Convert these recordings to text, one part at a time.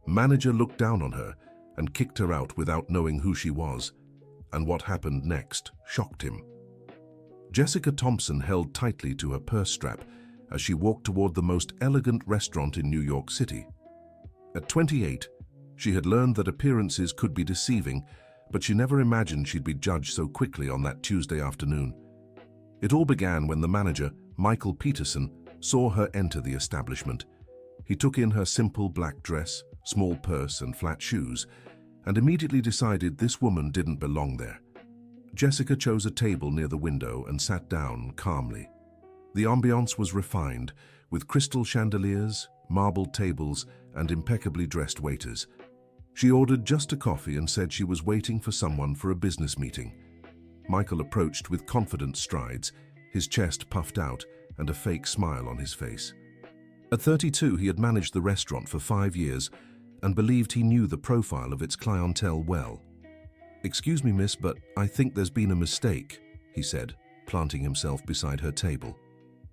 Manager looked down on her and kicked her out without knowing who she was, and what happened next shocked him. Jessica Thompson held tightly to her purse strap as she walked toward the most elegant restaurant in New York City. At 28, she had learned that appearances could be deceiving, but she never imagined she'd be judged so quickly on that Tuesday afternoon. It all began when the manager, Michael Peterson, saw her enter the establishment. He took in her simple black dress, small purse, and flat shoes, and immediately decided this woman didn't belong there. Jessica chose a table near the window and sat down calmly. The ambiance was refined, with crystal chandeliers, marble tables, and impeccably dressed waiters. She ordered just a coffee and said she was waiting for someone for a business meeting. Michael approached with confident strides, his chest puffed out and a fake smile on his face. At 32, he had managed the restaurant for 5 years and believed he knew the profile of its clientele well. "Excuse me, miss, but I think there's been a mistake," he said, planting himself beside her table.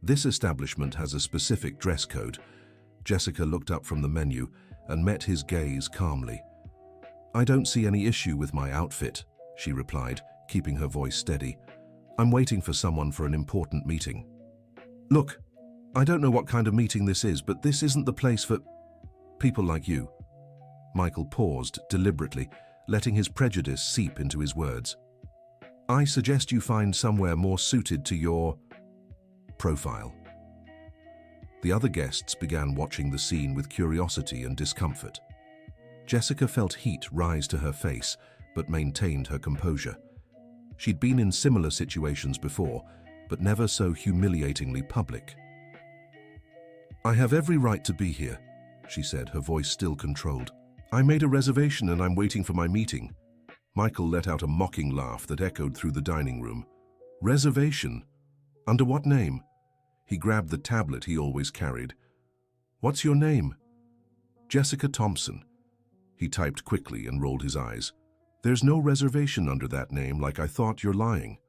"This establishment has a specific dress code." Jessica looked up from the menu and met his gaze calmly. "I don't see any issue with my outfit," she replied, keeping her voice steady. "I'm waiting for someone for an important meeting." "Look, I don't know what kind of meeting this is, but this isn't the place for people like you." Michael paused deliberately, letting his prejudice seep into his words. "I suggest you find somewhere more suited to your profile." The other guests began watching the scene with curiosity and discomfort. Jessica felt heat rise to her face, but maintained her composure. She'd been in similar situations before, but never so humiliatingly public. "I have every right to be here," she said, her voice still controlled. "I made a reservation and I'm waiting for my meeting." Michael let out a mocking laugh that echoed through the dining room. "Reservation? Under what name?" He grabbed the tablet he always carried. "What's your name?" "Jessica Thompson." He typed quickly and rolled his eyes. "There's no reservation under that name, like I thought. You're lying."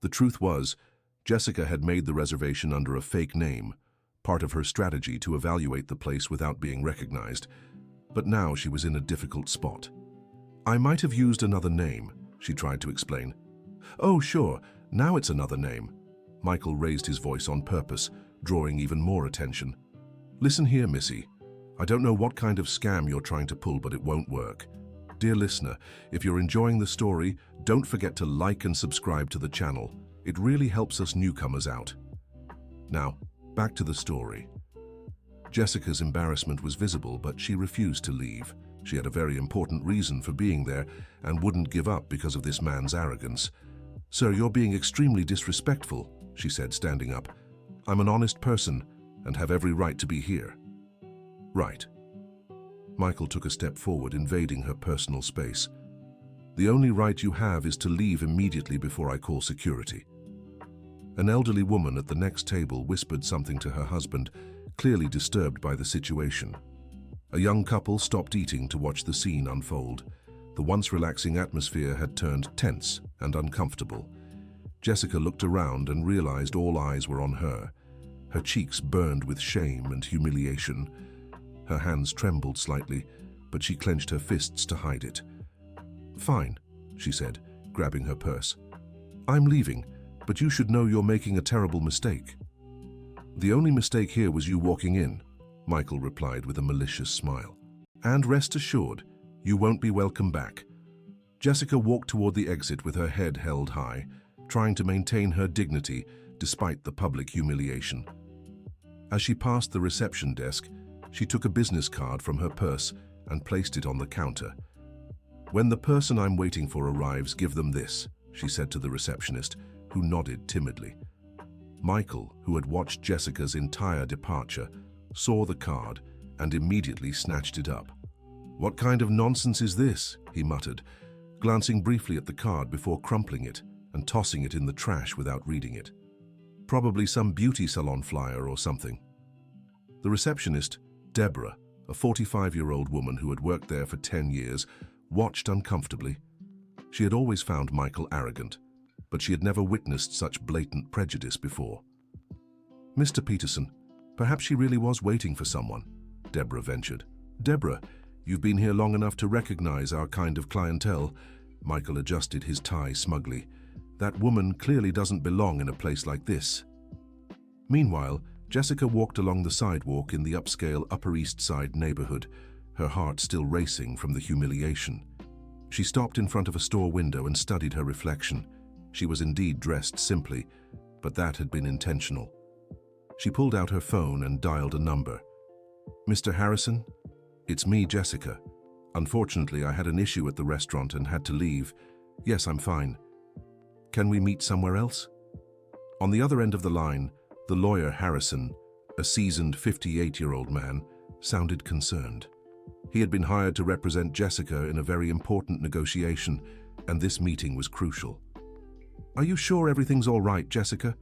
The truth was, Jessica had made the reservation under a fake name, part of her strategy to evaluate the place without being recognized. But now she was in a difficult spot. "I might have used another name," she tried to explain. "Oh, sure, now it's another name." Michael raised his voice on purpose, drawing even more attention. "Listen here, Missy. I don't know what kind of scam you're trying to pull, but it won't work. Dear listener, if you're enjoying the story, don't forget to like and subscribe to the channel. It really helps us newcomers out." Now, back to the story. Jessica's embarrassment was visible, but she refused to leave. She had a very important reason for being there and wouldn't give up because of this man's arrogance. "Sir, you're being extremely disrespectful," she said, standing up. "I'm an honest person and have every right to be here." "Right." Michael took a step forward, invading her personal space. "The only right you have is to leave immediately before I call security." An elderly woman at the next table whispered something to her husband, clearly disturbed by the situation. A young couple stopped eating to watch the scene unfold. The once relaxing atmosphere had turned tense and uncomfortable. Jessica looked around and realized all eyes were on her. Her cheeks burned with shame and humiliation. Her hands trembled slightly, but she clenched her fists to hide it. "Fine," she said, grabbing her purse. "I'm leaving, but you should know you're making a terrible mistake." "The only mistake here was you walking in," Michael replied with a malicious smile. "And rest assured, you won't be welcome back." Jessica walked toward the exit with her head held high, trying to maintain her dignity despite the public humiliation. As she passed the reception desk, she took a business card from her purse and placed it on the counter. "When the person I'm waiting for arrives, give them this," she said to the receptionist, who nodded timidly. Michael, who had watched Jessica's entire departure, saw the card and immediately snatched it up. "What kind of nonsense is this?" he muttered, glancing briefly at the card before crumpling it and tossing it in the trash without reading it. "Probably some beauty salon flyer or something." The receptionist, Deborah, a 45-year-old woman who had worked there for 10 years, watched uncomfortably. She had always found Michael arrogant, but she had never witnessed such blatant prejudice before. "Mr. Peterson, perhaps she really was waiting for someone," Deborah ventured. "Deborah, You've been here long enough to recognize our kind of clientele. Michael adjusted his tie smugly. That woman clearly doesn't belong in a place like this. Meanwhile, Jessica walked along the sidewalk in the upscale Upper East Side neighborhood, her heart still racing from the humiliation. She stopped in front of a store window and studied her reflection. She was indeed dressed simply, but that had been intentional. She pulled out her phone and dialed a number. "Mr. Harrison? It's me, Jessica. Unfortunately, I had an issue at the restaurant and had to leave. Yes, I'm fine. Can we meet somewhere else?" On the other end of the line, the lawyer Harrison, a seasoned 58-year-old man, sounded concerned. He had been hired to represent Jessica in a very important negotiation, and this meeting was crucial. "Are you sure everything's all right, Jessica?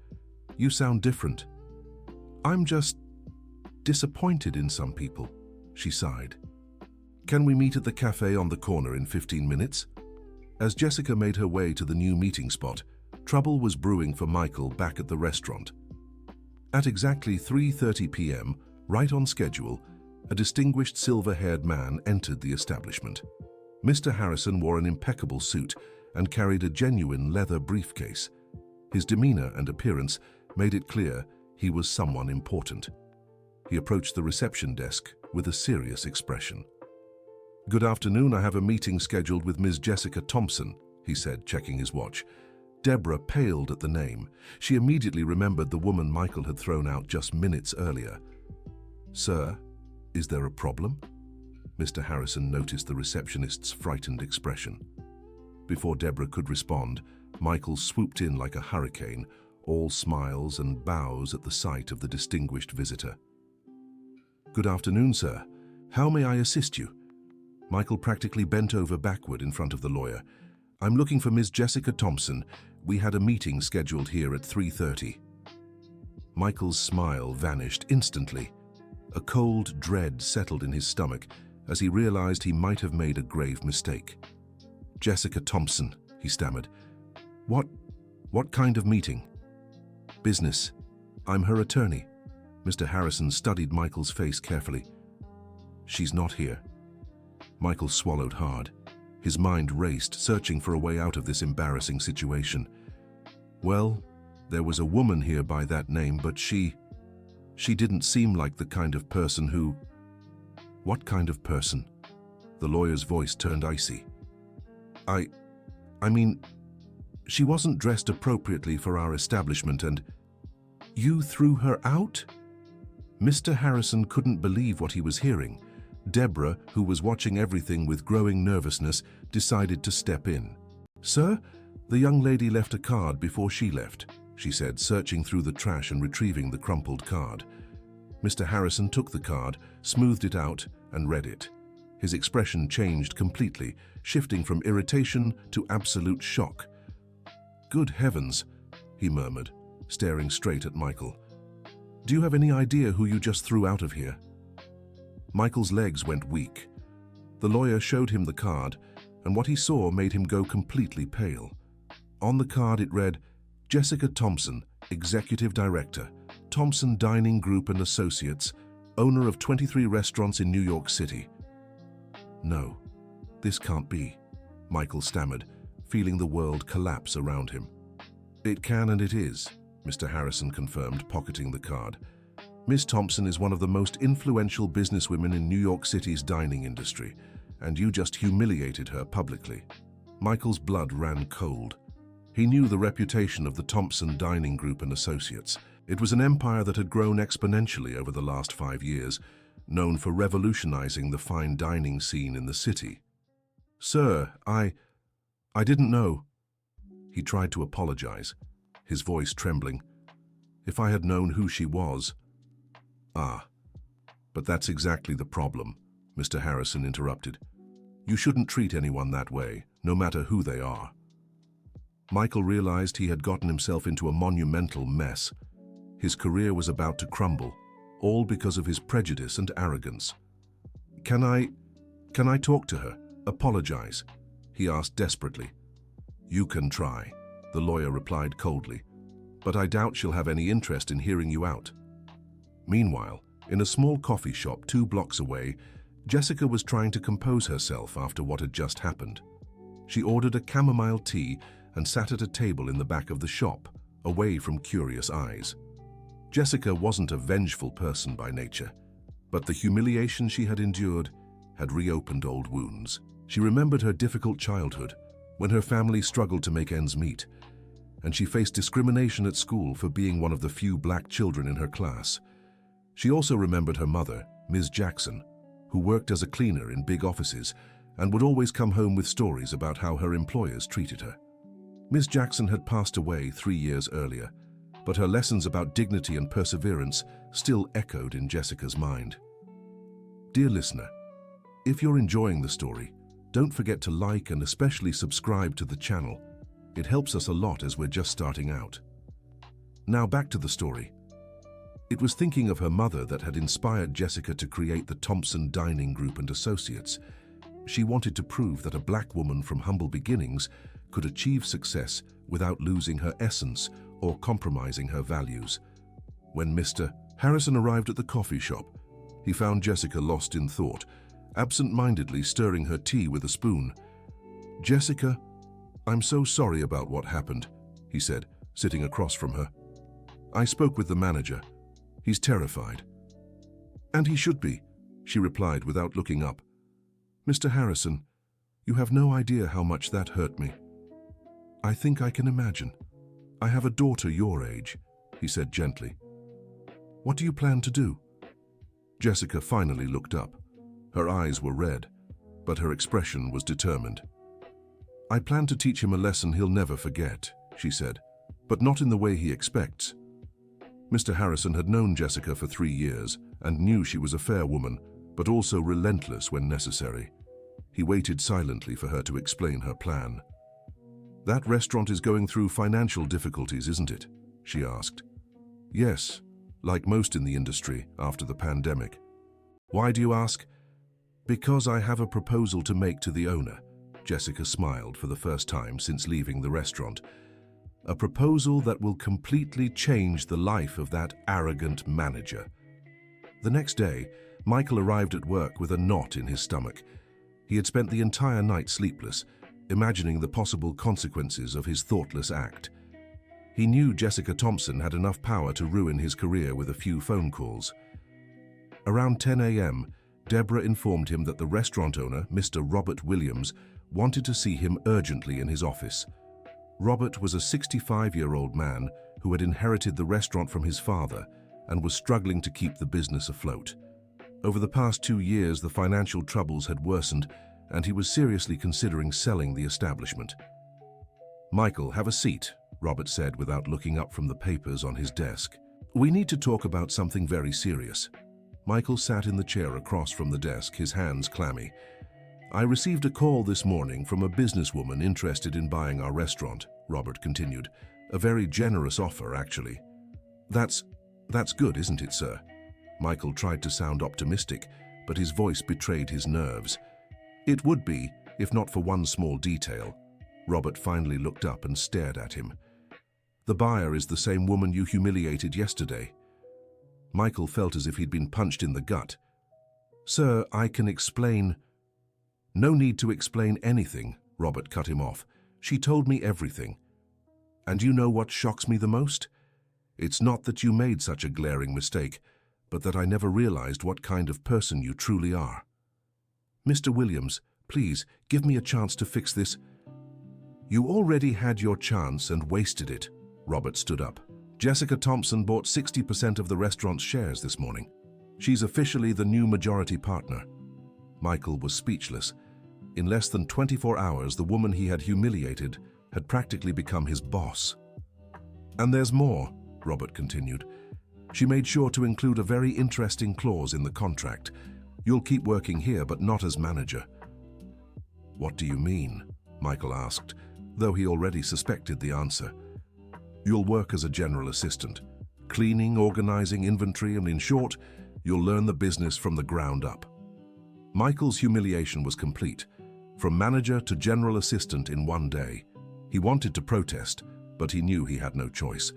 You sound different." "I'm just disappointed in some people," she sighed. "Can we meet at the cafe on the corner in 15 minutes? As Jessica made her way to the new meeting spot, trouble was brewing for Michael back at the restaurant. At exactly 3:30 p.m., right on schedule, a distinguished silver-haired man entered the establishment. Mr. Harrison wore an impeccable suit and carried a genuine leather briefcase. His demeanor and appearance made it clear he was someone important. He approached the reception desk with a serious expression. "Good afternoon, I have a meeting scheduled with Ms. Jessica Thompson," he said, checking his watch. Deborah paled at the name. She immediately remembered the woman Michael had thrown out just minutes earlier. "Sir, is there a problem?" Mr. Harrison noticed the receptionist's frightened expression. Before Deborah could respond, Michael swooped in like a hurricane, all smiles and bows at the sight of the distinguished visitor. "Good afternoon, sir. How may I assist you?" Michael practically bent over backward in front of the lawyer. "I'm looking for Ms. Jessica Thompson. We had a meeting scheduled here at 3:30. Michael's smile vanished instantly. A cold dread settled in his stomach as he realized he might have made a grave mistake. "Jessica Thompson," he stammered. What kind of meeting?" "Business. I'm her attorney." Mr. Harrison studied Michael's face carefully. "She's not here." Michael swallowed hard. His mind raced, searching for a way out of this embarrassing situation. "Well, there was a woman here by that name, but she didn't seem like the kind of person who—" "What kind of person?" The lawyer's voice turned icy. I mean, she wasn't dressed appropriately for our establishment and—" "You threw her out?" Mr. Harrison couldn't believe what he was hearing. Deborah, who was watching everything with growing nervousness, decided to step in. "Sir, the young lady left a card before she left," she said, searching through the trash and retrieving the crumpled card. Mr. Harrison took the card, smoothed it out, and read it. His expression changed completely, shifting from irritation to absolute shock. "Good heavens," he murmured, staring straight at Michael. "Do you have any idea who you just threw out of here?" Michael's legs went weak. The lawyer showed him the card, and what he saw made him go completely pale. On the card it read, "Jessica Thompson, Executive Director, Thompson Dining Group and Associates, owner of 23 restaurants in New York City." "No, this can't be," Michael stammered, feeling the world collapse around him. "It can and it is," Mr. Harrison confirmed, pocketing the card. "Ms. Thompson is one of the most influential businesswomen in New York City's dining industry, and you just humiliated her publicly." Michael's blood ran cold. He knew the reputation of the Thompson Dining Group and Associates. It was an empire that had grown exponentially over the last 5 years, known for revolutionizing the fine dining scene in the city. "Sir, I didn't know." He tried to apologize, his voice trembling. "If I had known who she was—" "Ah, but that's exactly the problem," Mr. Harrison interrupted. "You shouldn't treat anyone that way, no matter who they are." Michael realized he had gotten himself into a monumental mess. His career was about to crumble, all because of his prejudice and arrogance. Can I talk to her? Apologize?" he asked desperately. "You can try," the lawyer replied coldly, "but I doubt she'll have any interest in hearing you out." Meanwhile, in a small coffee shop 2 blocks away, Jessica was trying to compose herself after what had just happened. She ordered a chamomile tea and sat at a table in the back of the shop, away from curious eyes. Jessica wasn't a vengeful person by nature, but the humiliation she had endured had reopened old wounds. She remembered her difficult childhood, when her family struggled to make ends meet, and she faced discrimination at school for being one of the few black children in her class. She also remembered her mother, Ms. Jackson, who worked as a cleaner in big offices and would always come home with stories about how her employers treated her. Ms. Jackson had passed away 3 years earlier, but her lessons about dignity and perseverance still echoed in Jessica's mind. Dear listener, if you're enjoying the story, don't forget to like and especially subscribe to the channel. It helps us a lot as we're just starting out. Now back to the story. It was thinking of her mother that had inspired Jessica to create the Thompson Dining Group and Associates. She wanted to prove that a black woman from humble beginnings could achieve success without losing her essence or compromising her values. When Mr. Harrison arrived at the coffee shop, he found Jessica lost in thought, absent-mindedly stirring her tea with a spoon. "Jessica, I'm so sorry about what happened," he said, sitting across from her. "I spoke with the manager. He's terrified." "And he should be," she replied without looking up. "Mr. Harrison, you have no idea how much that hurt me." "I think I can imagine. I have a daughter your age," he said gently. "What do you plan to do?" Jessica finally looked up. Her eyes were red, but her expression was determined. "I plan to teach him a lesson he'll never forget," she said, "but not in the way he expects." Mr. Harrison had known Jessica for 3 years and knew she was a fair woman, but also relentless when necessary. He waited silently for her to explain her plan. "That restaurant is going through financial difficulties, isn't it?" she asked. "Yes, like most in the industry after the pandemic." "Why do you ask?" "Because I have a proposal to make to the owner." Jessica smiled for the first time since leaving the restaurant. "A proposal that will completely change the life of that arrogant manager." The next day, Michael arrived at work with a knot in his stomach. He had spent the entire night sleepless, imagining the possible consequences of his thoughtless act. He knew Jessica Thompson had enough power to ruin his career with a few phone calls. Around 10 a.m., Deborah informed him that the restaurant owner, Mr. Robert Williams, wanted to see him urgently in his office. Robert was a 65-year-old man who had inherited the restaurant from his father and was struggling to keep the business afloat. Over the past 2 years, the financial troubles had worsened, and he was seriously considering selling the establishment. "Michael, have a seat," Robert said without looking up from the papers on his desk. "We need to talk about something very serious." Michael sat in the chair across from the desk, his hands clammy. "I received a call this morning from a businesswoman interested in buying our restaurant," Robert continued. "A very generous offer, actually." That's good, isn't it, sir?" Michael tried to sound optimistic, but his voice betrayed his nerves. "It would be, if not for one small detail." Robert finally looked up and stared at him. "The buyer is the same woman you humiliated yesterday." Michael felt as if he'd been punched in the gut. "Sir, I can explain—" "No need to explain anything," Robert cut him off. "She told me everything. And you know what shocks me the most? It's not that you made such a glaring mistake, but that I never realized what kind of person you truly are." "Mr. Williams, please, give me a chance to fix this." "You already had your chance and wasted it." Robert stood up. "Jessica Thompson bought 60% of the restaurant's shares this morning. She's officially the new majority partner." Michael was speechless. In less than 24 hours, the woman he had humiliated had practically become his boss. "And there's more," Robert continued. "She made sure to include a very interesting clause in the contract. You'll keep working here, but not as manager." "What do you mean?" Michael asked, though he already suspected the answer. "You'll work as a general assistant, cleaning, organizing, inventory, and in short, you'll learn the business from the ground up." Michael's humiliation was complete, from manager to general assistant in one day. He wanted to protest, but he knew he had no choice.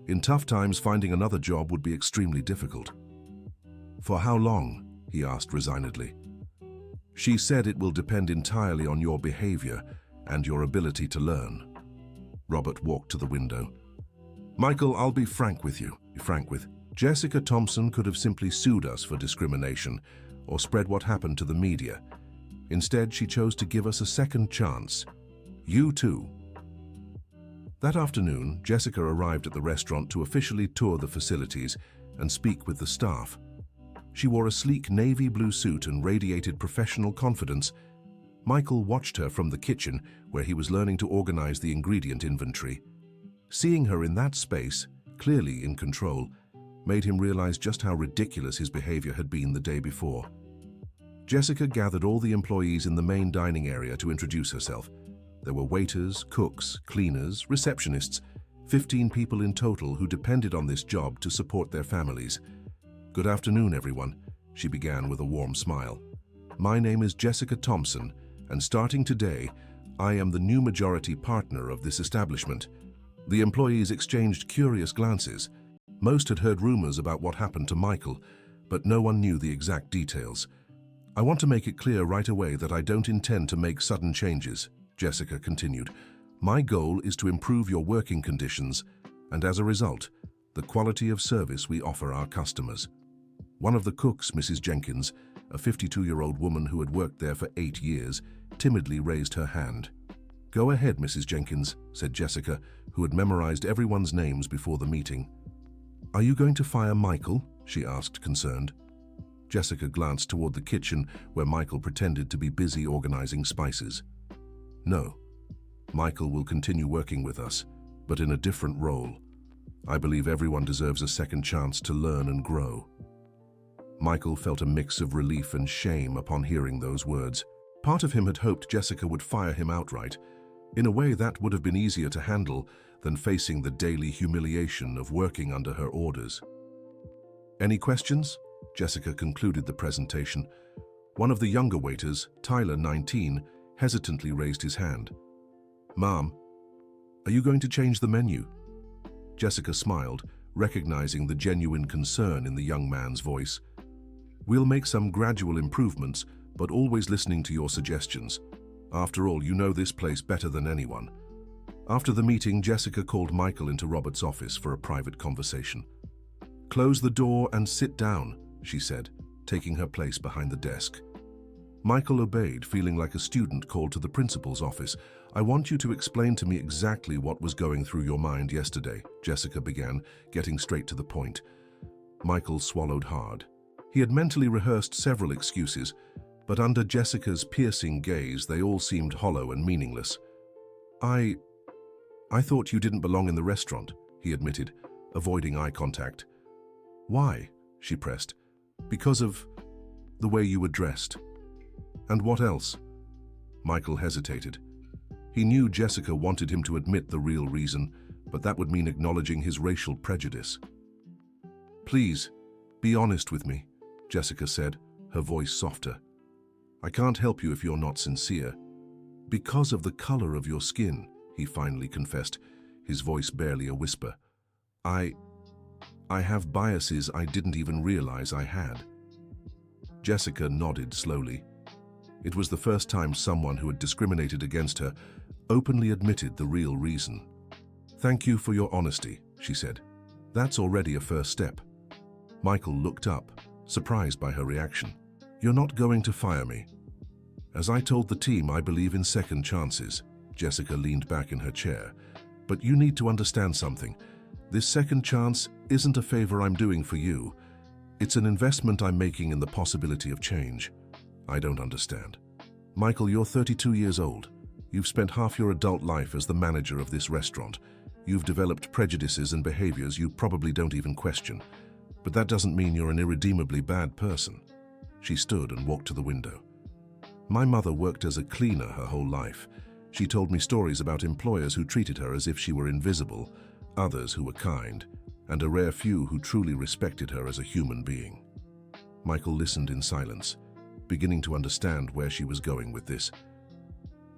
In tough times, finding another job would be extremely difficult. "For how long?" he asked resignedly. She said it will depend entirely on your behavior and your ability to learn. Robert walked to the window. Michael, I'll be frank with you. Jessica Thompson could have simply sued us for discrimination or spread what happened to the media. Instead, she chose to give us a second chance. You too. That afternoon, Jessica arrived at the restaurant to officially tour the facilities and speak with the staff. She wore a sleek navy blue suit and radiated professional confidence. Michael watched her from the kitchen, where he was learning to organize the ingredient inventory. Seeing her in that space, clearly in control, made him realize just how ridiculous his behavior had been the day before. Jessica gathered all the employees in the main dining area to introduce herself. There were waiters, cooks, cleaners, receptionists, 15 people in total who depended on this job to support their families. Good afternoon, everyone, she began with a warm smile. My name is Jessica Thompson, and starting today, I am the new majority partner of this establishment. The employees exchanged curious glances. Most had heard rumors about what happened to Michael, but no one knew the exact details. I want to make it clear right away that I don't intend to make sudden changes, Jessica continued. My goal is to improve your working conditions, and as a result, the quality of service we offer our customers. One of the cooks, Mrs. Jenkins, a 52-year-old woman who had worked there for 8 years, timidly raised her hand. Go ahead, Mrs. Jenkins, said Jessica, who had memorized everyone's names before the meeting. Are you going to fire Michael? She asked, concerned. Jessica glanced toward the kitchen where Michael pretended to be busy organizing spices. No. Michael will continue working with us, but in a different role. I believe everyone deserves a second chance to learn and grow. Michael felt a mix of relief and shame upon hearing those words. Part of him had hoped Jessica would fire him outright. In a way, that would have been easier to handle than facing the daily humiliation of working under her orders. Any questions? Jessica concluded the presentation. One of the younger waiters, Tyler, 19, hesitantly raised his hand. Ma'am, are you going to change the menu? Jessica smiled, recognizing the genuine concern in the young man's voice. We'll make some gradual improvements, but always listening to your suggestions. After all, you know this place better than anyone. After the meeting, Jessica called Michael into Robert's office for a private conversation. Close the door and sit down, she said, taking her place behind the desk. Michael obeyed, feeling like a student called to the principal's office. I want you to explain to me exactly what was going through your mind yesterday, Jessica began, getting straight to the point. Michael swallowed hard. He had mentally rehearsed several excuses, but under Jessica's piercing gaze, they all seemed hollow and meaningless. I thought you didn't belong in the restaurant, he admitted, avoiding eye contact. Why? She pressed. Because of the way you were dressed. And what else? Michael hesitated. He knew Jessica wanted him to admit the real reason, but that would mean acknowledging his racial prejudice. Please, be honest with me, Jessica said, her voice softer. I can't help you if you're not sincere. Because of the color of your skin, he finally confessed, his voice barely a whisper. I have biases I didn't even realize I had. Jessica nodded slowly. It was the first time someone who had discriminated against her openly admitted the real reason. Thank you for your honesty, she said. That's already a first step. Michael looked up, surprised by her reaction. You're not going to fire me. As I told the team, I believe in second chances. Jessica leaned back in her chair. But you need to understand something. This second chance isn't a favor I'm doing for you. It's an investment I'm making in the possibility of change. I don't understand. Michael, you're 32 years old. You've spent half your adult life as the manager of this restaurant. You've developed prejudices and behaviors you probably don't even question. But that doesn't mean you're an irredeemably bad person. She stood and walked to the window. My mother worked as a cleaner her whole life. She told me stories about employers who treated her as if she were invisible, others who were kind, and a rare few who truly respected her as a human being. Michael listened in silence, beginning to understand where she was going with this.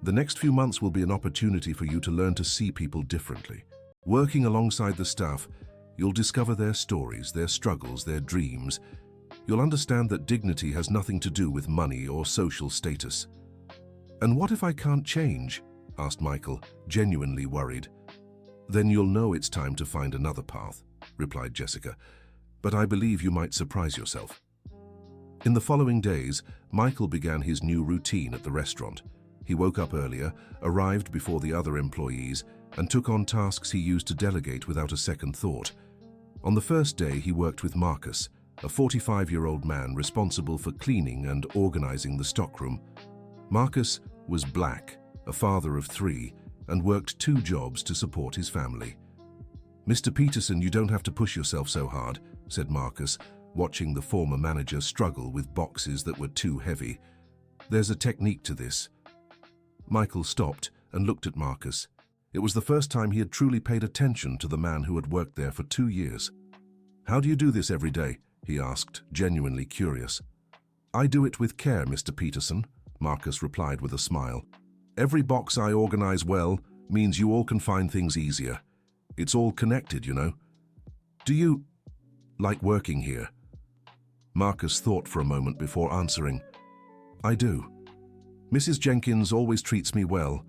The next few months will be an opportunity for you to learn to see people differently. Working alongside the staff, you'll discover their stories, their struggles, their dreams. you'll understand that dignity has nothing to do with money or social status." "And what if I can't change?" asked Michael, genuinely worried. "Then you'll know it's time to find another path," replied Jessica. "But I believe you might surprise yourself." In the following days, Michael began his new routine at the restaurant. He woke up earlier, arrived before the other employees, and took on tasks he used to delegate without a second thought. On the first day, he worked with Marcus, a 45-year-old man responsible for cleaning and organizing the stockroom. Marcus was black, a father of 3, and worked 2 jobs to support his family. "Mr. Peterson, you don't have to push yourself so hard," said Marcus, watching the former manager struggle with boxes that were too heavy. "There's a technique to this." Michael stopped and looked at Marcus. It was the first time he had truly paid attention to the man who had worked there for 2 years. "How do you do this every day?" he asked, genuinely curious. "I do it with care, Mr. Peterson," Marcus replied with a smile. "Every box I organize well means you all can find things easier. It's all connected, you know. Do you like working here?" Marcus thought for a moment before answering. "I do. Mrs. Jenkins always treats me well.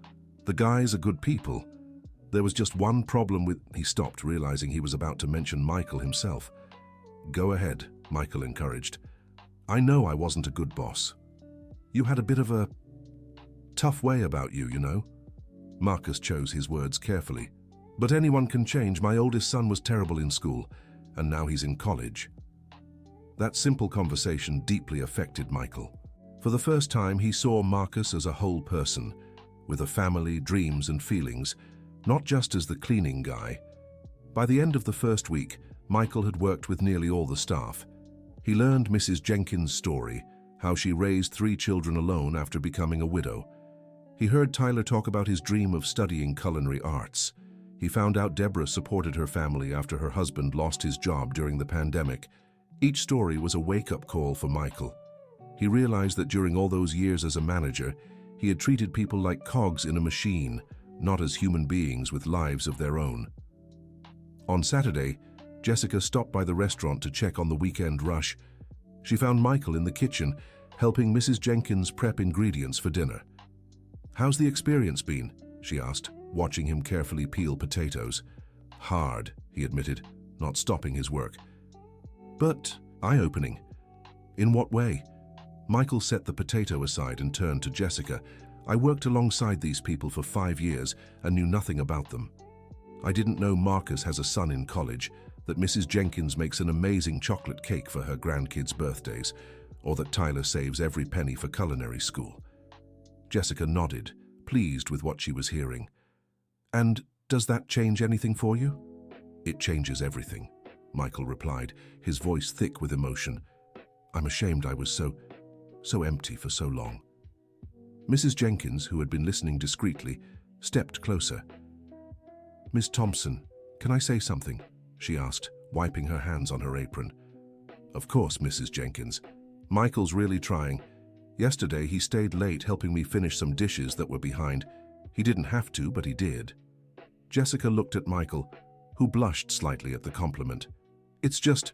The guys are good people. There was just one problem with—" He stopped, realizing he was about to mention Michael himself. "Go ahead," Michael encouraged. "I know I wasn't a good boss. You had a bit of a tough way about you, you know." Marcus chose his words carefully. "But anyone can change. My oldest son was terrible in school, and now he's in college." That simple conversation deeply affected Michael. For the first time, he saw Marcus as a whole person, with a family, dreams, and feelings, not just as the cleaning guy. By the end of the first week, Michael had worked with nearly all the staff. He learned Mrs. Jenkins' story, how she raised 3 children alone after becoming a widow. He heard Tyler talk about his dream of studying culinary arts. He found out Deborah supported her family after her husband lost his job during the pandemic. Each story was a wake-up call for Michael. He realized that during all those years as a manager, he had treated people like cogs in a machine, not as human beings with lives of their own. On Saturday, Jessica stopped by the restaurant to check on the weekend rush. She found Michael in the kitchen, helping Mrs. Jenkins prep ingredients for dinner. "How's the experience been?" she asked, watching him carefully peel potatoes. "Hard," he admitted, not stopping his work. "But eye-opening. In what way?" Michael set the potato aside and turned to Jessica. "I worked alongside these people for 5 years and knew nothing about them. I didn't know Marcus has a son in college, that Mrs. Jenkins makes an amazing chocolate cake for her grandkids' birthdays, or that Tyler saves every penny for culinary school." Jessica nodded, pleased with what she was hearing. "And does that change anything for you?" "It changes everything," Michael replied, his voice thick with emotion. "I'm ashamed I was so empty for so long." Mrs. Jenkins, who had been listening discreetly, stepped closer. "Miss Thompson, can I say something?" she asked, wiping her hands on her apron. "Of course, Mrs. Jenkins. Michael's really trying. Yesterday, he stayed late helping me finish some dishes that were behind. He didn't have to, but he did." Jessica looked at Michael, who blushed slightly at the compliment. "It's just,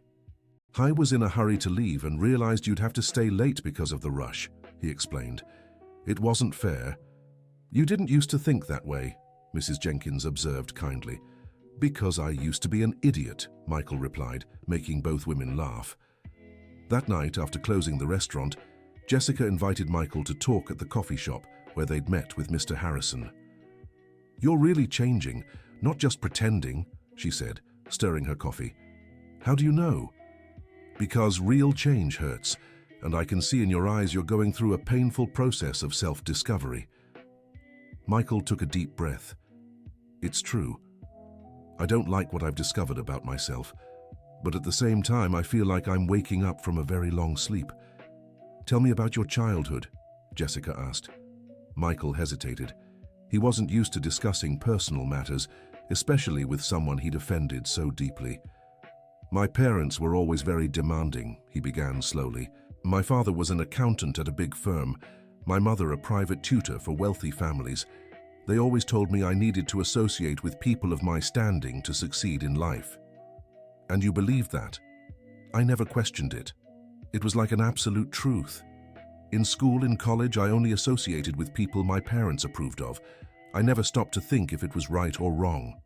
I was in a hurry to leave and realized you'd have to stay late because of the rush," he explained. "It wasn't fair." "You didn't used to think that way," Mrs. Jenkins observed kindly. "Because I used to be an idiot," Michael replied, making both women laugh. That night, after closing the restaurant, Jessica invited Michael to talk at the coffee shop where they'd met with Mr. Harrison. "You're really changing, not just pretending," she said, stirring her coffee. "How do you know?" "Because real change hurts, and I can see in your eyes you're going through a painful process of self-discovery." Michael took a deep breath. "It's true. I don't like what I've discovered about myself, but at the same time I feel like I'm waking up from a very long sleep." "Tell me about your childhood," Jessica asked. Michael hesitated. He wasn't used to discussing personal matters, especially with someone he'd offended so deeply. "My parents were always very demanding," he began slowly. "My father was an accountant at a big firm, my mother a private tutor for wealthy families. They always told me I needed to associate with people of my standing to succeed in life." "And you believed that?" "I never questioned it." It was like an absolute truth. In school, in college, I only associated with people my parents approved of. I never stopped to think if it was right or wrong.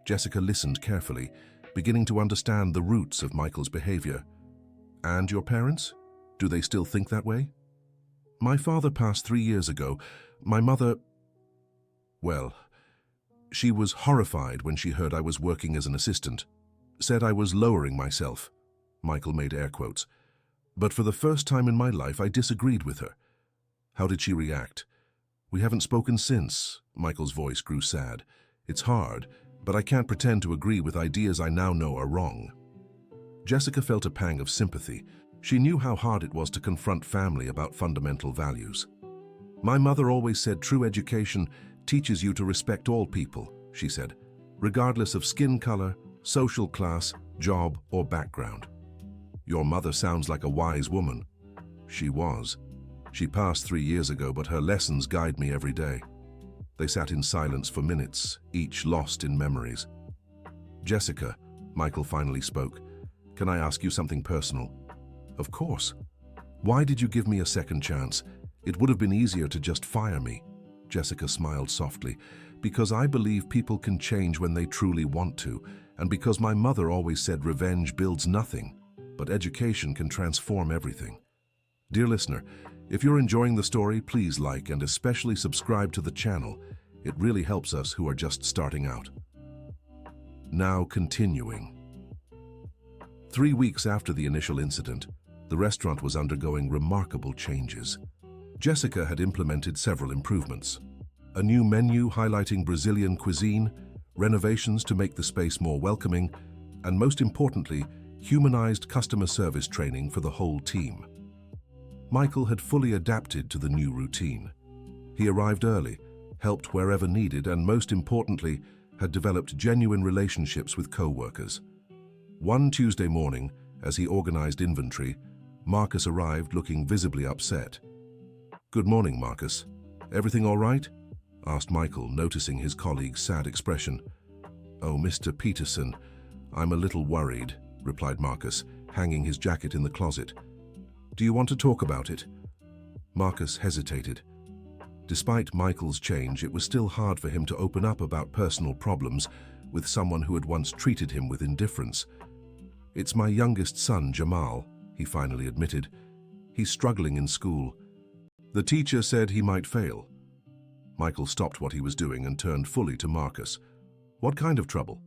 Jessica listened carefully, beginning to understand the roots of Michael's behavior. And your parents? Do they still think that way? My father passed 3 years ago. My mother, well, she was horrified when she heard I was working as an assistant. Said I was lowering myself. Michael made air quotes. But for the first time in my life, I disagreed with her. How did she react? We haven't spoken since. Michael's voice grew sad. It's hard, but I can't pretend to agree with ideas I now know are wrong. Jessica felt a pang of sympathy. She knew how hard it was to confront family about fundamental values. My mother always said true education teaches you to respect all people, she said, regardless of skin color, social class, job, or background. Your mother sounds like a wise woman. She was. She passed 3 years ago, but her lessons guide me every day. They sat in silence for minutes, each lost in memories. Jessica, Michael finally spoke, can I ask you something personal? Of course. Why did you give me a second chance? It would have been easier to just fire me. Jessica smiled softly. Because I believe people can change when they truly want to, and because my mother always said revenge builds nothing, but education can transform everything. Dear listener, if you're enjoying the story, please like and especially subscribe to the channel. It really helps us who are just starting out. Now continuing. 3 weeks after the initial incident, the restaurant was undergoing remarkable changes. Jessica had implemented several improvements. A new menu highlighting Brazilian cuisine, renovations to make the space more welcoming, and most importantly, humanized customer service training for the whole team. Michael had fully adapted to the new routine. He arrived early, helped wherever needed, and most importantly, had developed genuine relationships with co-workers. One Tuesday morning, as he organized inventory, Marcus arrived looking visibly upset. "Good morning, Marcus. Everything all right?" asked Michael, noticing his colleague's sad expression. "Oh, Mr. Peterson, I'm a little worried," replied Marcus, hanging his jacket in the closet. "Do you want to talk about it?" Marcus hesitated. Despite Michael's change, it was still hard for him to open up about personal problems with someone who had once treated him with indifference. "It's my youngest son, Jamal," he finally admitted. "He's struggling in school. The teacher said he might fail." Michael stopped what he was doing and turned fully to Marcus. "What kind of trouble?"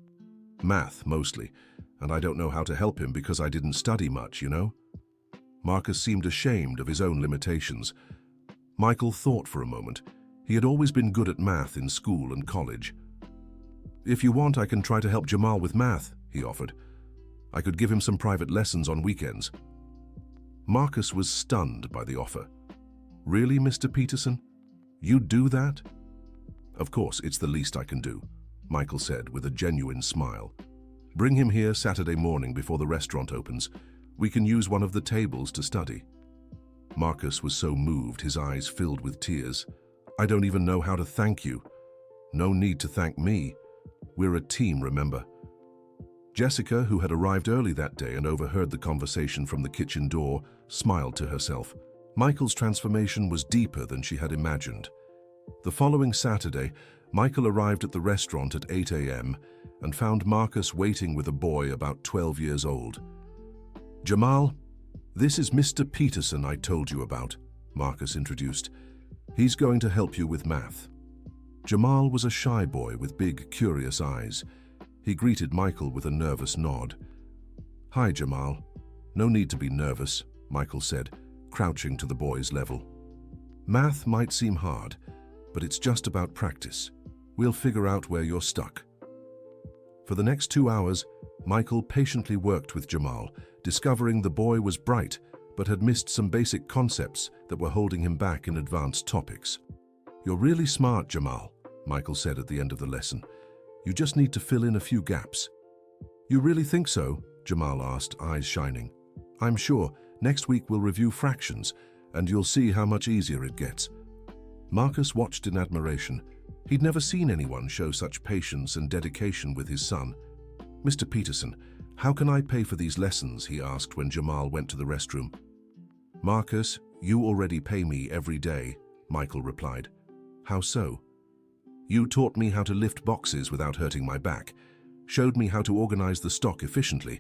"Math, mostly, and I don't know how to help him because I didn't study much, you know?" Marcus seemed ashamed of his own limitations. Michael thought for a moment. He had always been good at math in school and college. "If you want, I can try to help Jamal with math," he offered. "I could give him some private lessons on weekends." Marcus was stunned by the offer. "Really, Mr. Peterson? You'd do that?" "Of course, it's the least I can do," Michael said with a genuine smile. "Bring him here Saturday morning before the restaurant opens. We can use one of the tables to study." Marcus was so moved, his eyes filled with tears. "I don't even know how to thank you." "No need to thank me. We're a team, remember?" Jessica, who had arrived early that day and overheard the conversation from the kitchen door, smiled to herself. Michael's transformation was deeper than she had imagined. The following Saturday, Michael arrived at the restaurant at 8 a.m. and found Marcus waiting with a boy about 12 years old. "Jamal, this is Mr. Peterson I told you about," Marcus introduced. "He's going to help you with math." Jamal was a shy boy with big, curious eyes. He greeted Michael with a nervous nod. "Hi, Jamal. No need to be nervous," Michael said, crouching to the boy's level. "Math might seem hard, but it's just about practice. We'll figure out where you're stuck." For the next 2 hours, Michael patiently worked with Jamal, discovering the boy was bright but had missed some basic concepts that were holding him back in advanced topics. "You're really smart, Jamal," Michael said at the end of the lesson. "You just need to fill in a few gaps." "You really think so?" Jamal asked, eyes shining. "I'm sure. Next week we'll review fractions, and you'll see how much easier it gets." Marcus watched in admiration. He'd never seen anyone show such patience and dedication with his son. "Mr. Peterson, "How can I pay for these lessons?" he asked when Jamal went to the restroom. "Marcus, you already pay me every day," Michael replied. "How so?" "You taught me how to lift boxes without hurting my back, showed me how to organize the stock efficiently,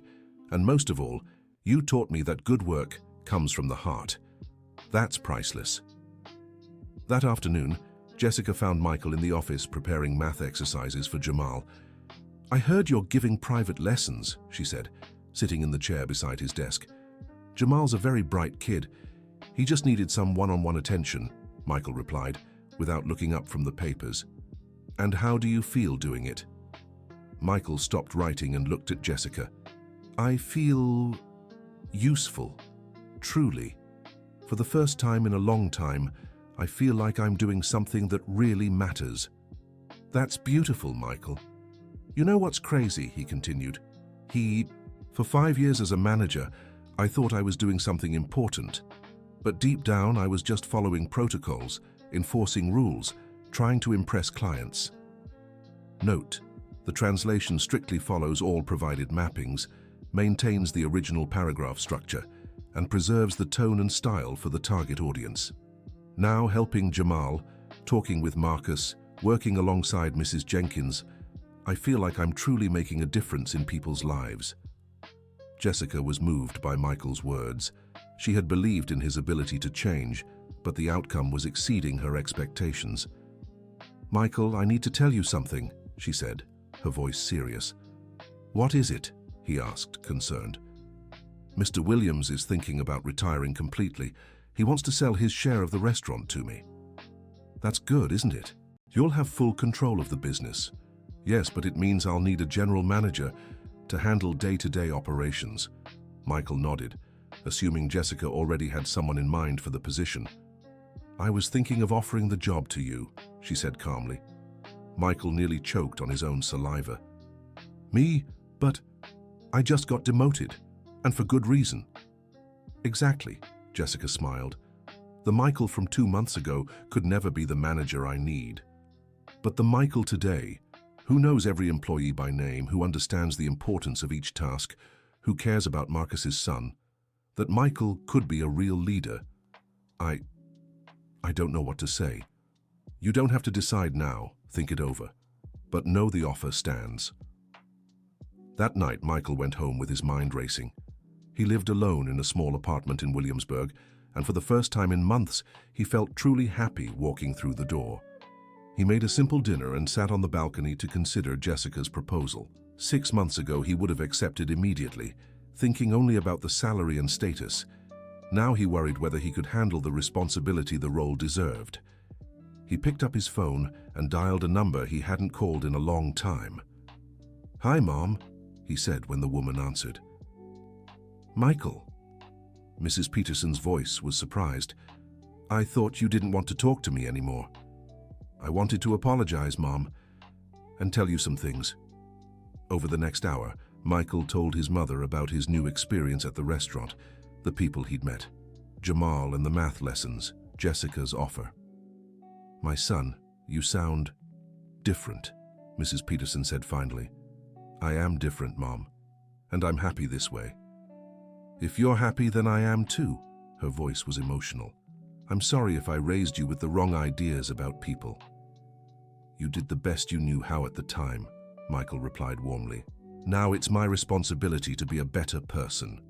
and most of all, you taught me that good work comes from the heart. That's priceless." That afternoon, Jessica found Michael in the office preparing math exercises for Jamal. "I heard you're giving private lessons," she said, sitting in the chair beside his desk. "Jamal's a very bright kid. He just needed some one-on-one attention," Michael replied, without looking up from the papers. "And how do you feel doing it?" Michael stopped writing and looked at Jessica. "I feel useful, truly. For the first time in a long time, I feel like I'm doing something that really matters." "That's beautiful, Michael. You know what's crazy?" he continued. For 5 years as a manager, I thought I was doing something important. But deep down, I was just following protocols, enforcing rules, trying to impress clients. Note: the translation strictly follows all provided mappings, maintains the original paragraph structure, and preserves the tone and style for the target audience. Now helping Jamal, talking with Marcus, working alongside Mrs. Jenkins, I feel like I'm truly making a difference in people's lives. Jessica was moved by Michael's words. She had believed in his ability to change, but the outcome was exceeding her expectations. "Michael, I need to tell you something," she said, her voice serious. "What is it?" he asked, concerned. "Mr. Williams is thinking about retiring completely. He wants to sell his share of the restaurant to me." "That's good, isn't it? You'll have full control of the business." "Yes, but it means I'll need a general manager to handle day-to-day operations." Michael nodded, assuming Jessica already had someone in mind for the position. "I was thinking of offering the job to you," she said calmly. Michael nearly choked on his own saliva. "Me? But I just got demoted, and for good reason." "Exactly," Jessica smiled. "The Michael from 2 months ago could never be the manager I need. But the Michael today, who knows every employee by name, who understands the importance of each task, who cares about Marcus's son, that Michael could be a real leader. I don't know what to say. You don't have to decide now, think it over. But know the offer stands." That night, Michael went home with his mind racing. He lived alone in a small apartment in Williamsburg, and for the first time in months, he felt truly happy walking through the door. He made a simple dinner and sat on the balcony to consider Jessica's proposal. 6 months ago, he would have accepted immediately, thinking only about the salary and status. Now he worried whether he could handle the responsibility the role deserved. He picked up his phone and dialed a number he hadn't called in a long time. "Hi, Mom," he said when the woman answered. "Michael." Mrs. Peterson's voice was surprised. "I thought you didn't want to talk to me anymore." "I wanted to apologize, Mom, and tell you some things." Over the next hour, Michael told his mother about his new experience at the restaurant, the people he'd met, Jamal and the math lessons, Jessica's offer. "My son, you sound different," Mrs. Peterson said finally. "I am different, Mom, and I'm happy this way." "If you're happy, then I am too." Her voice was emotional. "I'm sorry if I raised you with the wrong ideas about people." "You did the best you knew how at the time," Michael replied warmly. "Now it's my responsibility to be a better person."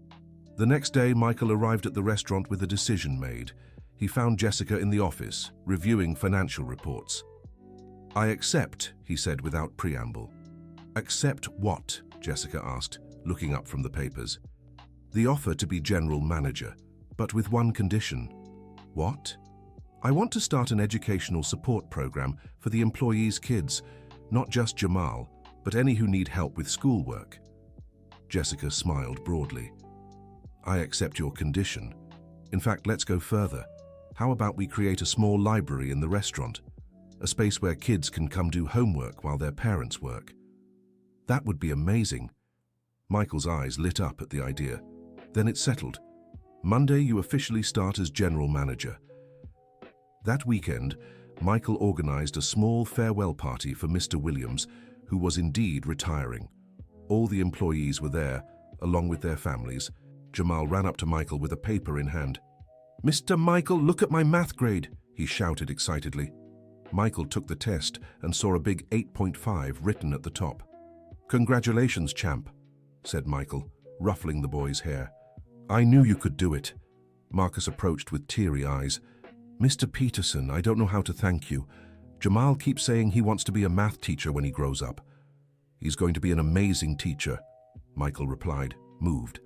The next day, Michael arrived at the restaurant with a decision made. He found Jessica in the office, reviewing financial reports. "I accept," he said without preamble. "Accept what?" Jessica asked, looking up from the papers. "The offer to be general manager, but with one condition." "What?" "I want to start an educational support program for the employees' kids, not just Jamal, but any who need help with schoolwork." Jessica smiled broadly. "I accept your condition. In fact, let's go further. How about we create a small library in the restaurant? A space where kids can come do homework while their parents work." "That would be amazing." Michael's eyes lit up at the idea. Then it settled. "Monday, you officially start as general manager." That weekend, Michael organized a small farewell party for Mr. Williams, who was indeed retiring. All the employees were there, along with their families. Jamal ran up to Michael with a paper in hand. "Mr. Michael, look at my math grade," he shouted excitedly. Michael took the test and saw a big 8.5 written at the top. "Congratulations, champ," said Michael, ruffling the boy's hair. "I knew you could do it." Marcus approached with teary eyes. "Mr. Peterson, I don't know how to thank you. Jamal keeps saying he wants to be a math teacher when he grows up." "He's going to be an amazing teacher," Michael replied, moved.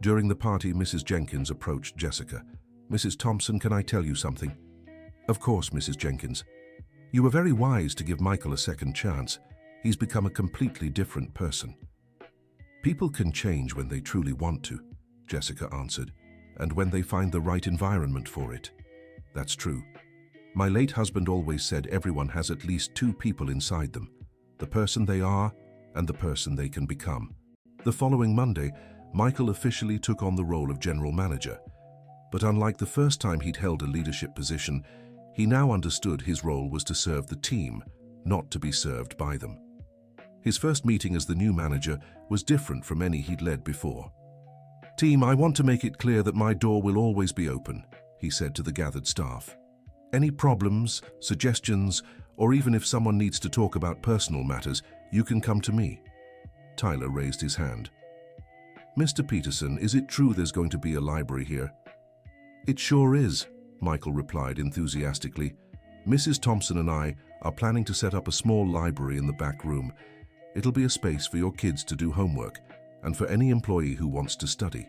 During the party, Mrs. Jenkins approached Jessica. "Mrs. Thompson, can I tell you something?" "Of course, Mrs. Jenkins. You were very wise to give Michael a second chance. He's become a completely different person." "People can change when they truly want to," Jessica answered, "and when they find the right environment for it." "That's true. My late husband always said everyone has at least two people inside them, the person they are and the person they can become." The following Monday, Michael officially took on the role of general manager. But unlike the first time he'd held a leadership position, he now understood his role was to serve the team, not to be served by them. His first meeting as the new manager was different from any he'd led before. "Team, I want to make it clear that my door will always be open," he said to the gathered staff. "Any problems, suggestions, or even if someone needs to talk about personal matters, you can come to me." Tyler raised his hand. "Mr. Peterson, is it true there's going to be a library here?" "It sure is," Michael replied enthusiastically. "Mrs. Thompson and I are planning to set up a small library in the back room. It'll be a space for your kids to do homework and for any employee who wants to study."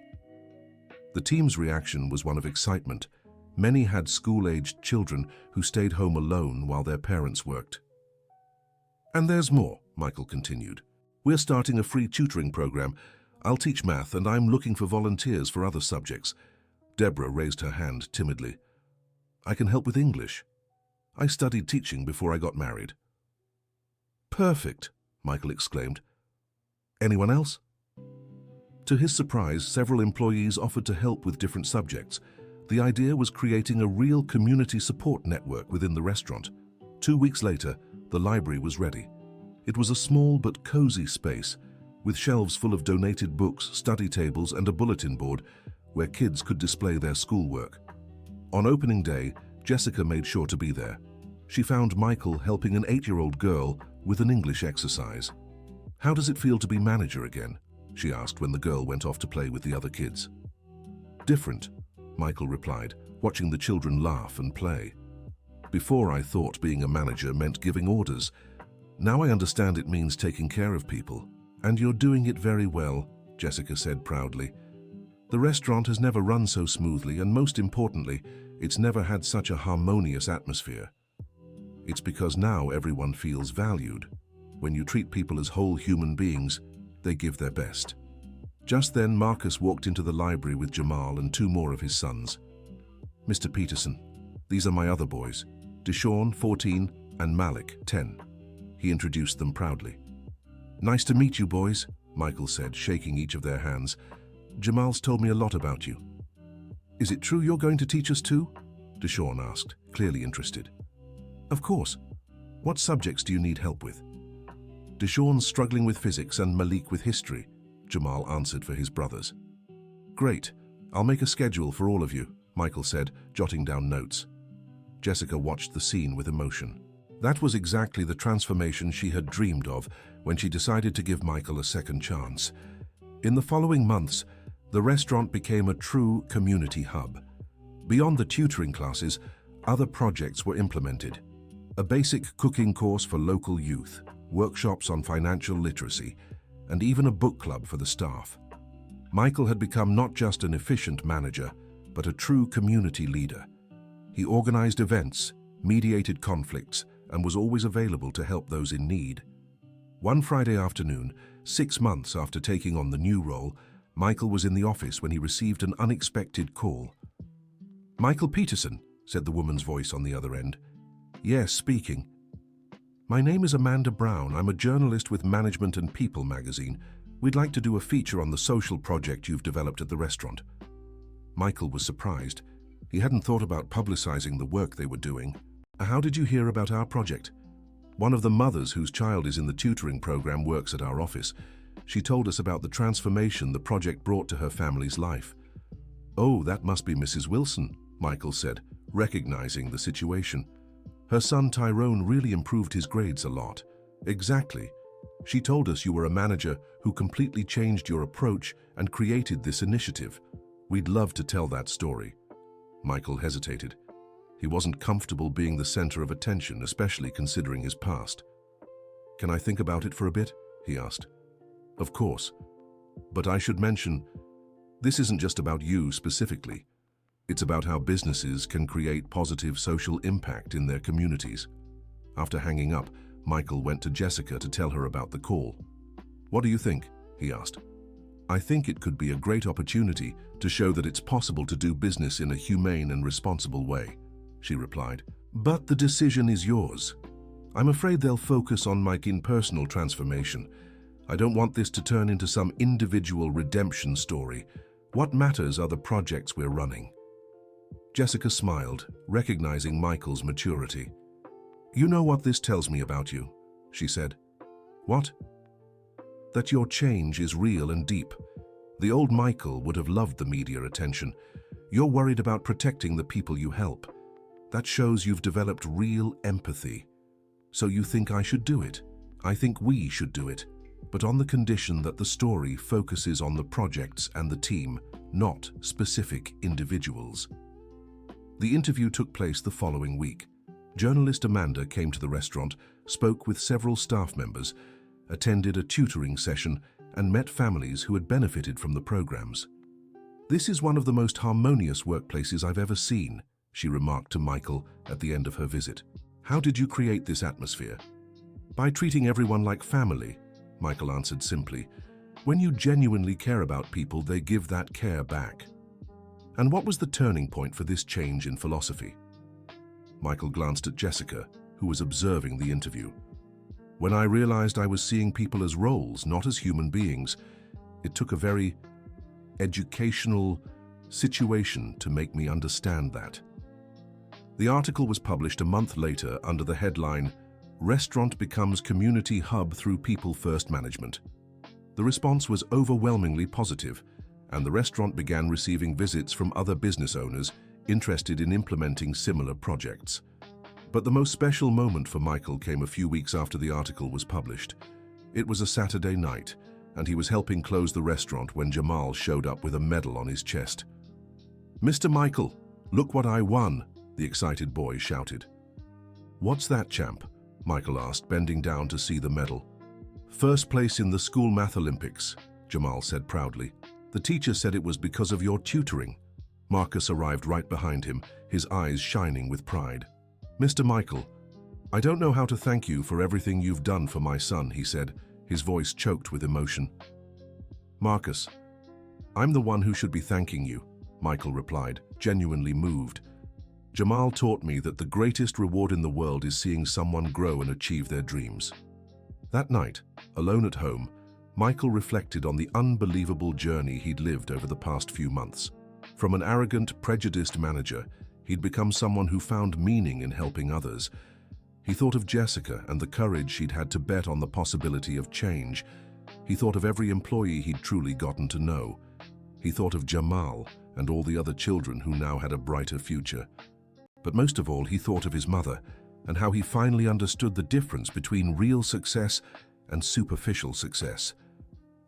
The team's reaction was one of excitement. Many had school-aged children who stayed home alone while their parents worked. "And there's more," Michael continued. "We're starting a free tutoring program. I'll teach math, and I'm looking for volunteers for other subjects." Deborah raised her hand timidly. "I can help with English. I studied teaching before I got married." "Perfect," Michael exclaimed. "Anyone else?" To his surprise, several employees offered to help with different subjects. The idea was creating a real community support network within the restaurant. 2 weeks later, the library was ready. It was a small but cozy space, with shelves full of donated books, study tables, and a bulletin board where kids could display their schoolwork. On opening day, Jessica made sure to be there. She found Michael helping an 8-year-old girl with an English exercise. "How does it feel to be manager again?" she asked when the girl went off to play with the other kids. "Different," Michael replied, watching the children laugh and play. "Before I thought being a manager meant giving orders. Now I understand it means taking care of people. And you're doing it very well," Jessica said proudly. "The restaurant has never run so smoothly, and most importantly, it's never had such a harmonious atmosphere. It's because now everyone feels valued. When you treat people as whole human beings, they give their best." Just then, Marcus walked into the library with Jamal and 2 more of his sons. "Mr. Peterson, these are my other boys, Deshaun, 14, and Malik, 10. He introduced them proudly. "Nice to meet you, boys," Michael said, shaking each of their hands. "Jamal's told me a lot about you." "Is it true you're going to teach us too?" Deshaun asked, clearly interested. "Of course. What subjects do you need help with?" "Deshaun's struggling with physics and Malik with history," Jamal answered for his brothers. "Great. I'll make a schedule for all of you," Michael said, jotting down notes. Jessica watched the scene with emotion. That was exactly the transformation she had dreamed of when she decided to give Michael a second chance. In the following months, the restaurant became a true community hub. Beyond the tutoring classes, other projects were implemented. A basic cooking course for local youth, workshops on financial literacy, and even a book club for the staff. Michael had become not just an efficient manager, but a true community leader. He organized events, mediated conflicts, and was always available to help those in need. One Friday afternoon, 6 months after taking on the new role, Michael was in the office when he received an unexpected call. "Michael Peterson," said the woman's voice on the other end. "Yes, speaking." "My name is Amanda Brown. I'm a journalist with Management and People magazine. We'd like to do a feature on the social project you've developed at the restaurant." Michael was surprised. He hadn't thought about publicizing the work they were doing. "How did you hear about our project?" "One of the mothers whose child is in the tutoring program works at our office. She told us about the transformation the project brought to her family's life. "Oh, that must be Mrs. Wilson," Michael said, recognizing the situation. "Her son Tyrone really improved his grades a lot." "Exactly. She told us you were a manager who completely changed your approach and created this initiative. We'd love to tell that story." Michael hesitated. He wasn't comfortable being the center of attention, especially considering his past. "Can I think about it for a bit?" he asked. "Of course. But I should mention, this isn't just about you specifically. It's about how businesses can create positive social impact in their communities." After hanging up, Michael went to Jessica to tell her about the call. "What do you think?" he asked. "I think it could be a great opportunity to show that it's possible to do business in a humane and responsible way," she replied. "But the decision is yours. I'm afraid they'll focus on my personal transformation. I don't want this to turn into some individual redemption story. What matters are the projects we're running." Jessica smiled, recognizing Michael's maturity. "You know what this tells me about you," she said. "What?" "That your change is real and deep. The old Michael would have loved the media attention. You're worried about protecting the people you help. That shows you've developed real empathy. So you think I should do it? I think we should do it, but on the condition that the story focuses on the projects and the team, not specific individuals." The interview took place the following week. Journalist Amanda came to the restaurant, spoke with several staff members, attended a tutoring session, and met families who had benefited from the programs. "This is one of the most harmonious workplaces I've ever seen," she remarked to Michael at the end of her visit. "How did you create this atmosphere?" "By treating everyone like family," Michael answered simply. "When you genuinely care about people, they give that care back." "And what was the turning point for this change in philosophy?" Michael glanced at Jessica, who was observing the interview. "When I realized I was seeing people as roles, not as human beings, it took a very educational situation to make me understand that." The article was published a month later under the headline, "Restaurant Becomes Community Hub Through People-First Management." The response was overwhelmingly positive, and the restaurant began receiving visits from other business owners interested in implementing similar projects. But the most special moment for Michael came a few weeks after the article was published. It was a Saturday night, and he was helping close the restaurant when Jamal showed up with a medal on his chest. "Mr. Michael, look what I won," the excited boy shouted. "What's that, champ?" Michael asked, bending down to see the medal. "First place in the school math Olympics," Jamal said proudly. "The teacher said it was because of your tutoring." Marcus arrived right behind him, his eyes shining with pride. "Mr. Michael, I don't know how to thank you for everything you've done for my son," he said, his voice choked with emotion. "Marcus, I'm the one who should be thanking you," Michael replied, genuinely moved. "Jamal taught me that the greatest reward in the world is seeing someone grow and achieve their dreams." That night, alone at home, Michael reflected on the unbelievable journey he'd lived over the past few months. From an arrogant, prejudiced manager, he'd become someone who found meaning in helping others. He thought of Jessica and the courage she'd had to bet on the possibility of change. He thought of every employee he'd truly gotten to know. He thought of Jamal and all the other children who now had a brighter future. But most of all, he thought of his mother and how he finally understood the difference between real success and superficial success.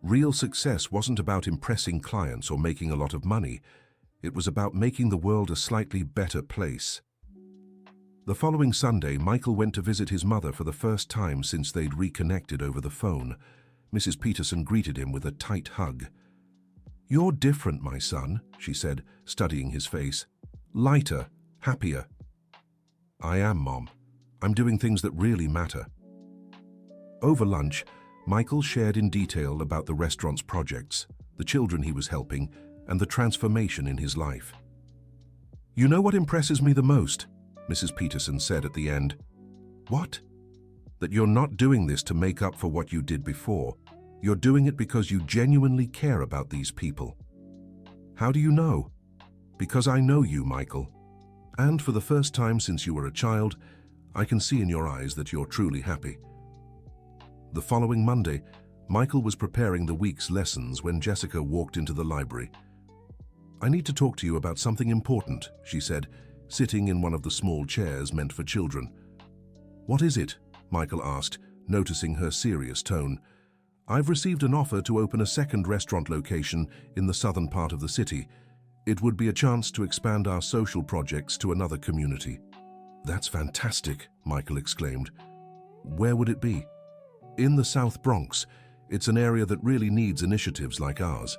Real success wasn't about impressing clients or making a lot of money. It was about making the world a slightly better place. The following Sunday, Michael went to visit his mother for the first time since they'd reconnected over the phone. Mrs. Peterson greeted him with a tight hug. "You're different, my son," she said, studying his face. "Lighter, happier." "I am, Mom. I'm doing things that really matter." Over lunch, Michael shared in detail about the restaurant's projects, the children he was helping, and the transformation in his life. "You know what impresses me the most?" Mrs. Peterson said at the end. "What?" "That you're not doing this to make up for what you did before. You're doing it because you genuinely care about these people." "How do you know?" "Because I know you, Michael. And for the first time since you were a child, I can see in your eyes that you're truly happy." The following Monday, Michael was preparing the week's lessons when Jessica walked into the library. "I need to talk to you about something important," she said, sitting in one of the small chairs meant for children. "What is it?" Michael asked, noticing her serious tone. "I've received an offer to open a second restaurant location in the southern part of the city. It would be a chance to expand our social projects to another community." "That's fantastic," Michael exclaimed. "Where would it be?" "In the South Bronx. It's an area that really needs initiatives like ours."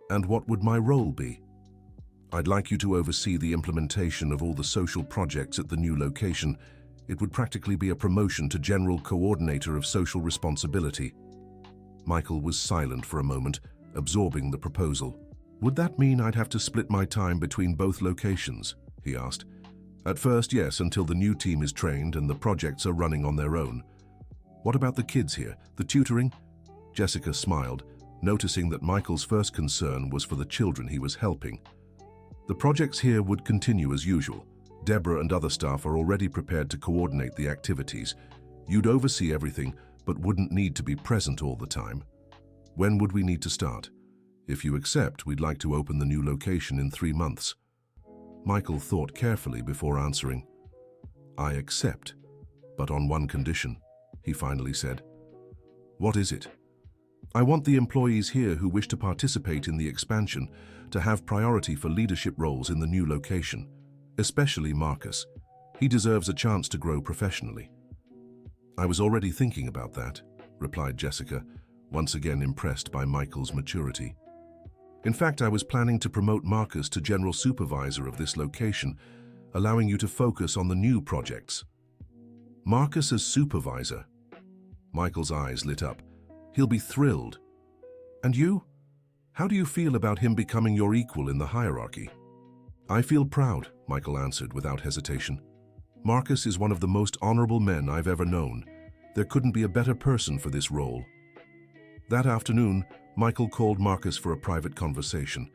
"And what would my role be?" "I'd like you to oversee the implementation of all the social projects at the new location. It would practically be a promotion to General Coordinator of Social Responsibility." Michael was silent for a moment, absorbing the proposal. "Would that mean I'd have to split my time between both locations?" he asked. "At first, yes, until the new team is trained and the projects are running on their own." "What about the kids here? The tutoring?" Jessica smiled, noticing that Michael's first concern was for the children he was helping. "The projects here would continue as usual. Deborah and other staff are already prepared to coordinate the activities. You'd oversee everything, but wouldn't need to be present all the time." "When would we need to start?" "If you accept, we'd like to open the new location in 3 months." Michael thought carefully before answering. "I accept, but on one condition," he finally said. "What is it?" "I want the employees here who wish to participate in the expansion to have priority for leadership roles in the new location, especially Marcus. He deserves a chance to grow professionally." "I was already thinking about that," replied Jessica, once again impressed by Michael's maturity. "In fact, I was planning to promote Marcus to General Supervisor of this location, allowing you to focus on the new projects." "Marcus as supervisor?" Michael's eyes lit up. "He'll be thrilled." "And you? How do you feel about him becoming your equal in the hierarchy?" "I feel proud," Michael answered without hesitation. "Marcus is one of the most honorable men I've ever known. There couldn't be a better person for this role." That afternoon, Michael called Marcus for a private conversation.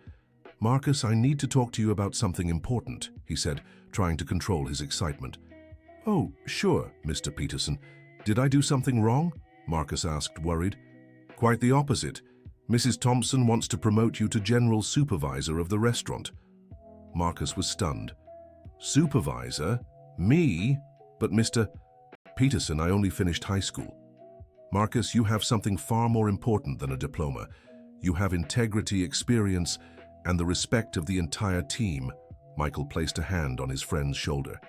"Marcus, I need to talk to you about something important," he said, trying to control his excitement. "Oh, sure, Mr. Peterson. Did I do something wrong?" Marcus asked, worried. "Quite the opposite. Mrs. Thompson wants to promote you to General Supervisor of the restaurant." Marcus was stunned. "Supervisor? Me? But Mr. Peterson, I only finished high school." "Marcus, you have something far more important than a diploma. You have integrity, experience, and the respect of the entire team." Michael placed a hand on his friend's shoulder.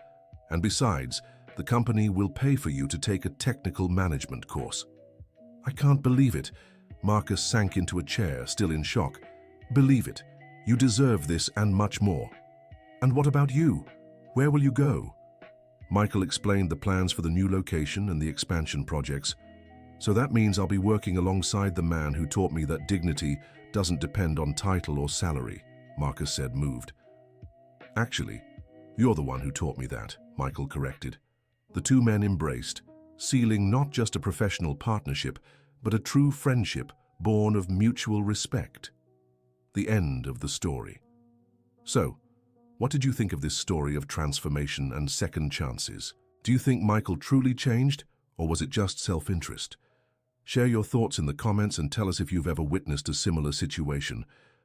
"And besides, the company will pay for you to take a technical management course." "I can't believe it." Marcus sank into a chair, still in shock. "Believe it. You deserve this and much more." "And what about you? Where will you go?" Michael explained the plans for the new location and the expansion projects. "So that means I'll be working alongside the man who taught me that dignity doesn't depend on title or salary," Marcus said, moved. "Actually, you're the one who taught me that," Michael corrected. The two men embraced, sealing not just a professional partnership, but a true friendship born of mutual respect. The end of the story. So, what did you think of this story of transformation and second chances? Do you think Michael truly changed, or was it just self-interest? Share your thoughts in the comments and tell us if you've ever witnessed a similar situation.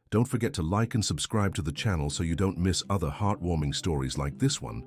Don't forget to like and subscribe to the channel so you don't miss other heartwarming stories like this one.